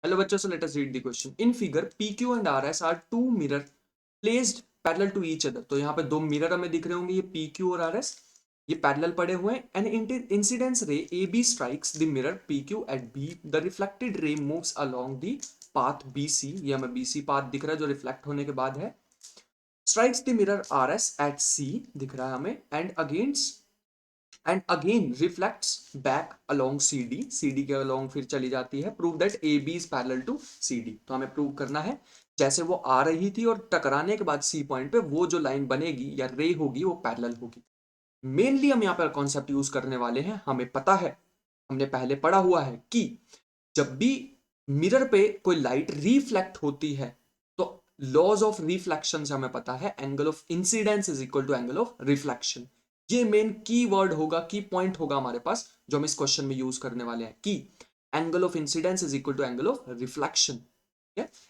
Hello बच्चों, so let us read the question. In figure, PQ and RS are two mirror placed parallel to each other. तो यहाँ पे दो mirror हमें दिख रहे होंगे, ये PQ और RS, ये पैरेलल पड़े हुए हैं. An incidence ray AB strikes the mirror PQ at B. The reflected ray moves along the path BC. ये हमें BC path दिख रहा है जो रिफ्लेक्ट होने के बाद है. Strikes the mirror RS at C दिख रहा है हमें, and again reflects back along CD के along फिर चली जाती है. Prove that AB is parallel to CD. तो हमें प्रूव करना है जैसे वो आ रही थी और टकराने के बाद C पॉइंट पे वो जो लाइन बनेगी या रे होगी वो पैरेलल होगी. मेनली हम यहाँ पर कॉन्सेप्ट यूज करने वाले हैं. हमें पता है, हमने पहले पढ़ा हुआ है कि जब भी मिरर पे कोई लाइट रिफ्लेक्ट होती है तो लॉज ऑफ रिफ्लेक्शन से हमें पता है angle of incidence is equal to angle of reflection. ये मेन की वर्ड होगा, की पॉइंट होगा हमारे पास जो हम इस क्वेश्चन में यूज करने वाले हैं कि angle of incidence is equal to angle of reflection.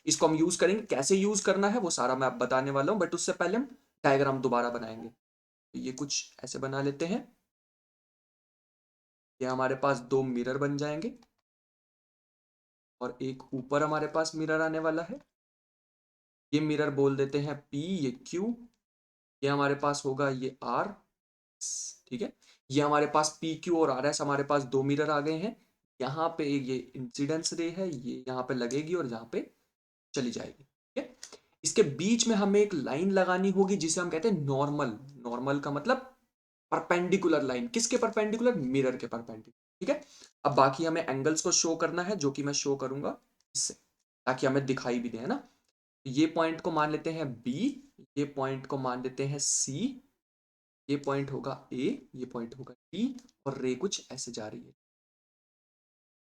इसको हम यूज करेंगे, कैसे यूज करना है वो सारा मैं आप बताने वाला हूं, बट उससे पहले हम डायग्राम दोबारा बनाएंगे. तो ये कुछ ऐसे बना लेते हैं. ये हमारे पास दो मिरर बन जाएंगे और एक ऊपर हमारे पास मिरर आने वाला है. ये मिरर बोल देते हैं P, ये Q, ये हमारे पास होगा ये R. ठीक है, ये हमारे पास PQ और RS हमारे पास दो मिरर आ गए हैं. यहाँ पे ये इंसिडेंस रे है, ये यहाँ पे लगेगी और यहाँ पे चली जाएगी. ठीक है, इसके बीच में हमें एक लाइन लगानी होगी जिसे हम कहते हैं नॉर्मल. नॉर्मल का मतलब परपेंडिकुलर लाइन. किसके परपेंडिकुलर? मिरर के परपेंडिकुलर. ठीक है, अब बाकी हमें एंगल्स को शो करना है जो कि मैं शो करूंगा इससे, ताकि हमें दिखाई भी दे, है ना. ये पॉइंट को मान लेते हैं B, ये पॉइंट को मान लेते हैं C, ये पॉइंट होगा A, ये पॉइंट होगा D, और रे कुछ ऐसे जा रही है.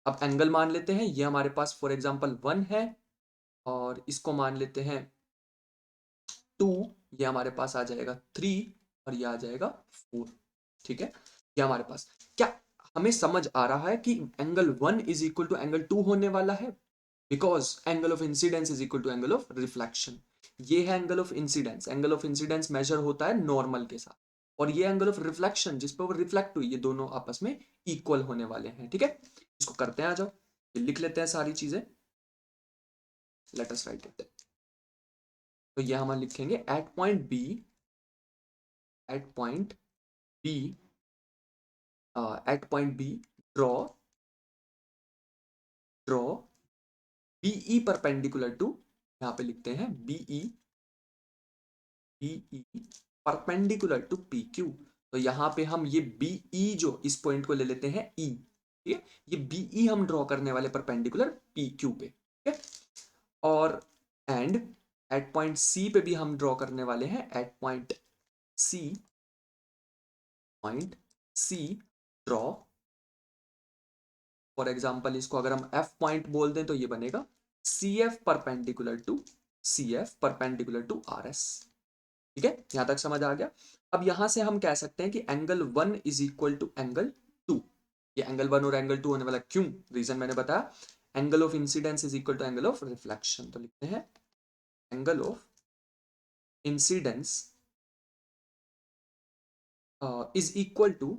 अब एंगल मान लेते हैं, ये हमारे पास फॉर एग्जांपल 1 है और इसको मान लेते हैं 2, ये हमारे पास आ जाएगा 3 और ये आ जाएगा 4. ठीक है, ये हमारे पास क्या हमें समझ आ रहा है कि angle 1 is equal to angle 2 होने वाला है, because angle of incidence is equal to angle of reflection. ये है angle of incidence. Angle of incidence measure होता है नॉर्मल के साथ, और ये एंगल ऑफ रिफ्लेक्शन जिस पर वो रिफ्लेक्ट हुई, ये दोनों आपस में इक्वल होने वाले हैं. ठीक है, इसको करते हैं, आ जाओ लिख लेते हैं सारी चीजें. Let us write it. तो ये हम लिखेंगे at point B, at point B, at point B draw draw BE perpendicular to, यहाँ पे लिखते हैं BE perpendicular to P Q. तो यहाँ पे हम ये बीई जो इस पॉइंट को ले लेते हैं ई. ठीक है, ये बीई हम ड्रॉ करने वाले परपेंडिकुलर पी क्यू पे. ठीक है, और एंड एट पॉइंट सी पे भी हम ड्रॉ करने वाले हैं at point C draw. For example इसको अगर हम एफ पॉइंट बोल दें तो ये बनेगा C F perpendicular to R S. ठीक है, यहां तक समझ आ गया. अब यहां से हम कह सकते हैं कि angle 1 is equal to angle 2. ये एंगल 1 और एंगल 2 होने वाला क्यों? रीजन मैंने बताया, angle of incidence is equal to angle of reflection. तो लिखते हैं angle of incidence is equal to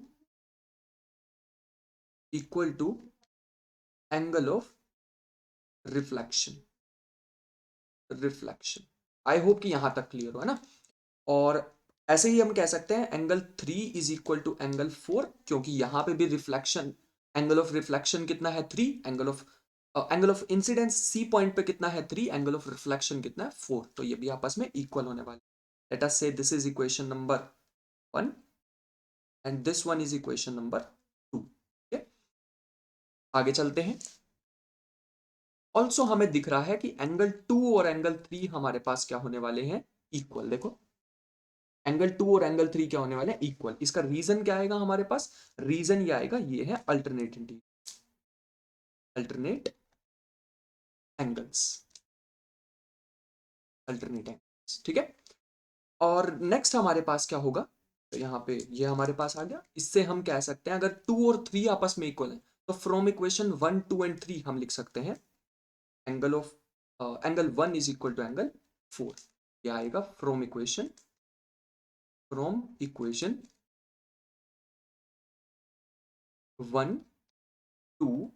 angle of reflection. I hope कि यहां तक क्लियर हो, है ना. और ऐसे ही हम कह सकते हैं angle 3 is equal to angle 4, क्योंकि यहां पे भी रिफ्लेक्शन, एंगल ऑफ रिफ्लेक्शन कितना है 3, angle of incidence C point पे कितना है 3, एंगल ऑफ रिफ्लेक्शन कितना है 4. तो ये भी आपस में इक्वल होने वाले. लेट अस से this is equation number 1 and this one is equation number 2. आगे चलते हैं. ऑल्सो हमें दिख रहा है कि एंगल 2 और एंगल 3 हमारे पास क्या होने वाले हैं? इक्वल. देखो, एंगल 2 और एंगल 3 क्या होने वाले हैं? इक्वल. इसका रीजन क्या आएगा हमारे पास? रीजन ये आएगा, ये है अल्टरनेट एंगल्स. Alternate angles. ठीक है, और नेक्स्ट हमारे पास क्या होगा? तो यहाँ पे ये हमारे पास आ गया. इससे हम कह सकते हैं अगर 2 और 3 आपस में इक्वल है तो फ्रॉम इक्वेशन 1, 2 एंड 3 हम लिख सकते हैं angle 1 is equal to angle 4. ये आएगा फ्रॉम इक्वेशन 1, 2,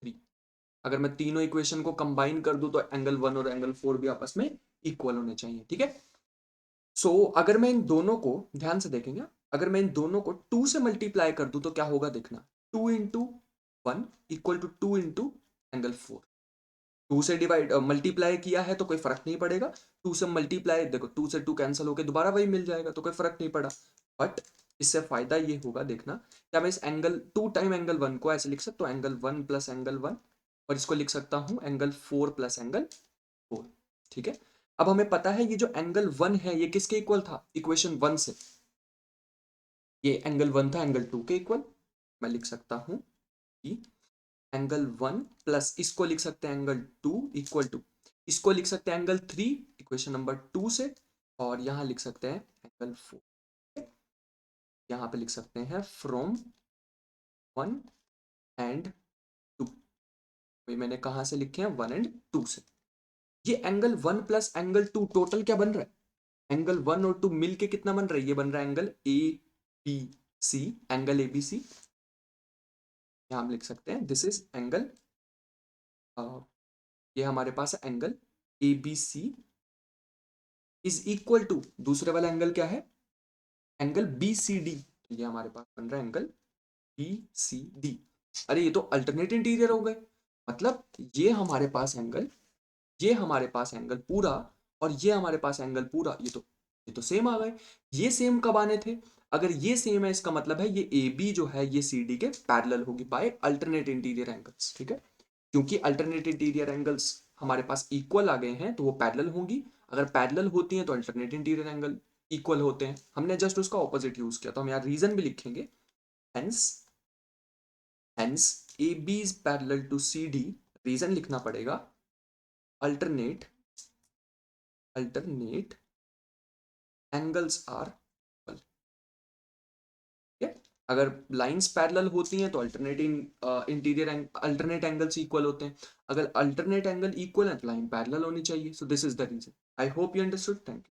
3. अगर मैं तीनों इक्वेशन को कंबाइन कर दूं तो एंगल 1 और एंगल 4 भी आपस में इक्वल होने चाहिए, ठीक है। सो अगर मैं इन दोनों को ध्यान से देखेंगे, अगर मैं इन दोनों को 2 से मल्टीप्लाई कर दूं तो क्या होगा देखना, 2 into 1 equal to 2 into angle 4। 2 से डिवाइड मल्टीप्लाई किया है तो कोई फर्क नहीं पड़ेगा, 2 से मल्टीप्लाई, देखो 2 से 2 कैंसिल होकर दोबारा वही मिल जाएगा तो कोई फर्क नहीं पड़ा। बट इससे फायदा ये होगा, देखना क्या मैं इस एंगल 2 टाइम एंगल 1 को ऐसे लिख सकता हूँ, एंगल 1 प्लस एंगल 1, और इसको लिख सकता हूँ एंगल 4 प्लस एंगल 4, ठीक है। अब हमें पता है ये जो एंगल 1 है ये किसके इक्वल था, इक्वेशन 1 से, ये एंगल 1 था एंगल 2 के इक्वल। मैं लिख सकता हूँ कि एंगल 1 प्लस इसको लिख सकते हैं एंगल 2 इक्वल टू, इसको लिख सकते हैं एंगल 3 इक्वेशन नंबर 2 से, और यहां लिख सकते हैं एंगल 4, यहां पे लिख सकते हैं फ्रॉम 1 एंड 2। भाई मैंने कहां से लिखे हैं, 1 एंड 2 से। ये एंगल 1 प्लस एंगल 2 टोटल क्या बन रहा है, एंगल 1 और 2 मिलके कितना बन रहा है, ये बन रहा है angle A B C, angle A B C. यहां हम लिख सकते हैं दिस इज एंगल, ये हमारे पास है angle A B C is equal to, दूसरे वाला एंगल क्या है, एंगल बी सी डी। तो ये हमारे पास बन रहा है एंगल बी सी डी। अरे ये तो अल्टरनेट इंटीरियर हो गए, मतलब ये हमारे पास एंगल, ये हमारे पास एंगल पूरा, और ये हमारे पास एंगल पूरा, ये तो सेम आ गए। ये सेम कब आने थे, अगर ये सेम है इसका मतलब है ये ए बी जो है ये सी डी के पैरेलल होगी बाय अल्टरनेट इंटीरियर एंगल्स, ठीक है। क्योंकि अल्टरनेट इंटीरियर एंगल्स हमारे पास इक्वल आ गए हैं तो वो पैरेलल होंगी, अगर पैरेलल होती हैं तो अल्टरनेट इंटीरियर एंगल इक्वल होते हैं। हमने जस्ट उसका ऑपोजिट यूज किया, तो हम यहाँ रीजन भी लिखेंगे, hence hence A B is parallel to C D, reason लिखना पड़ेगा alternate alternate angles are equal, ठीक है। अगर लाइंस पैरेलल होती हैं तो alternate interior alternate angles equal होते हैं, अगर अल्टरनेट एंगल इक्वल है तो लाइन पैरेलल होनी चाहिए। So this is the reason. I hope you understood, thank you.